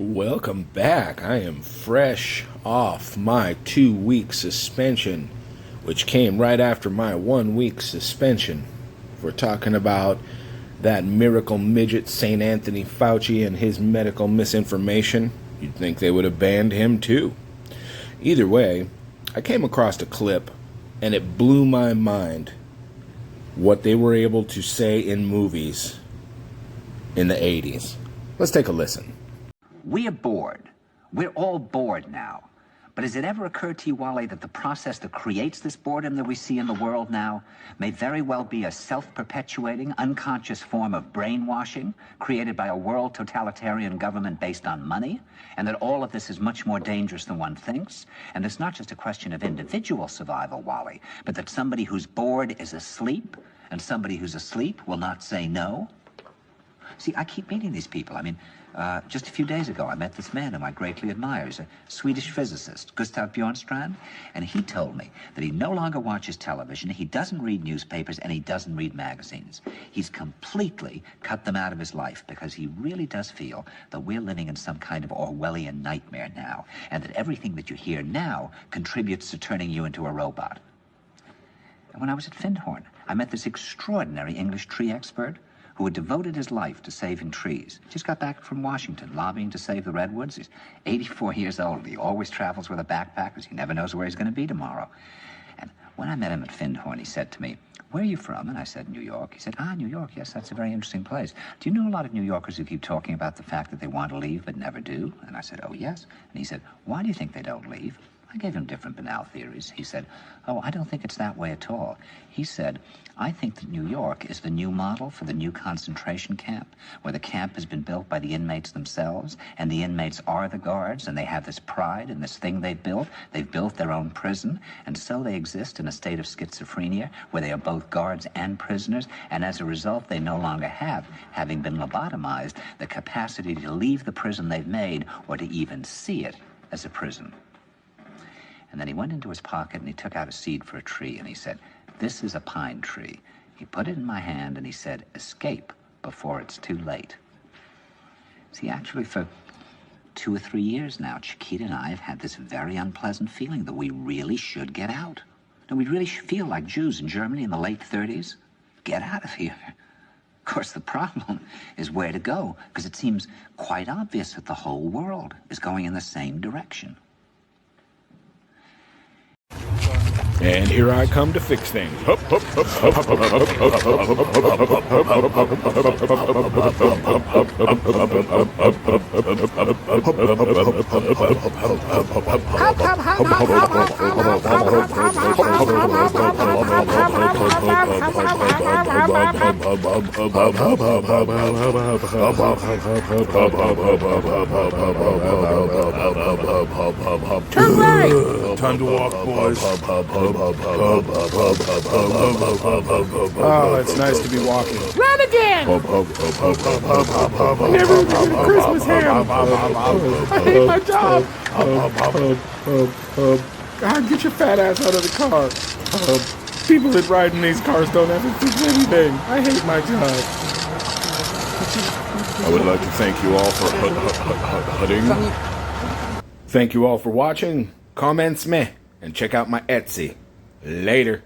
Welcome back. I am fresh off my 2-week suspension, which came right after my 1-week suspension. We're talking about that miracle midget St. Anthony Fauci and his medical misinformation. You'd think they would have banned him too. Either way, I came across a clip and it blew my mind what they were able to say in movies in the 80s. Let's take a listen. We are bored. We're all bored now. But has it ever occurred to you, Wally, that the process that creates this boredom that we see in the world now may very well be a self-perpetuating, unconscious form of brainwashing created by a world totalitarian government based on money, and that all of this is much more dangerous than one thinks, and it's not just a question of individual survival, Wally, but that somebody who's bored is asleep, and somebody who's asleep will not say no? See, I keep meeting these people. Just a few days ago, I met this man whom I greatly admire. He's a Swedish physicist, Gustav Bjornstrand, and he told me that he no longer watches television, he doesn't read newspapers, and he doesn't read magazines. He's completely cut them out of his life because he really does feel that we're living in some kind of Orwellian nightmare now, and that everything that you hear now contributes to turning you into a robot. And when I was at Findhorn, I met this extraordinary English tree expert who had devoted his life to saving trees. Just got back from Washington, lobbying to save the redwoods. He's 84 years old. He always travels with a backpack because he never knows where he's going to be tomorrow. And when I met him at Findhorn, he said to me, "Where are you from?" And I said, "New York." He said, "New York, yes, that's a very interesting place. Do you know a lot of New Yorkers who keep talking about the fact that they want to leave but never do?" And I said, "Oh, yes." And he said, "Why do you think they don't leave?" I gave him different banal theories. He said, "Oh, I don't think it's that way at all." He said, "I think that New York is the new model for the new concentration camp, where the camp has been built by the inmates themselves, and the inmates are the guards, and they have this pride in this thing they've built. They've built their own prison, and so they exist in a state of schizophrenia, where they are both guards and prisoners, and as a result, they no longer have, having been lobotomized, the capacity to leave the prison they've made, or to even see it as a prison." And then he went into his pocket and he took out a seed for a tree and he said, "This is a pine tree." He put it in my hand and he said, "Escape before it's too late." See, actually for 2 or 3 years now, Chiquita and I have had this very unpleasant feeling that we really should get out. And we really should feel like Jews in Germany in the late 30s. Get out of here. Of course, the problem is where to go, because it seems quite obvious that the whole world is going in the same direction. And here I come to fix things. Hup, hup, hup, hup, hup, hup, hup, Turn right! Time to walk, boys. Oh, it's nice to be walking. Run again! Never get a Christmas ham. I hate my job. God, get your fat ass out of the car. People that ride in these cars don't have to fix anything. I hate my job. I would like to thank you all for hutting. Thank you all for watching. Comments meh. And check out my Etsy. Later.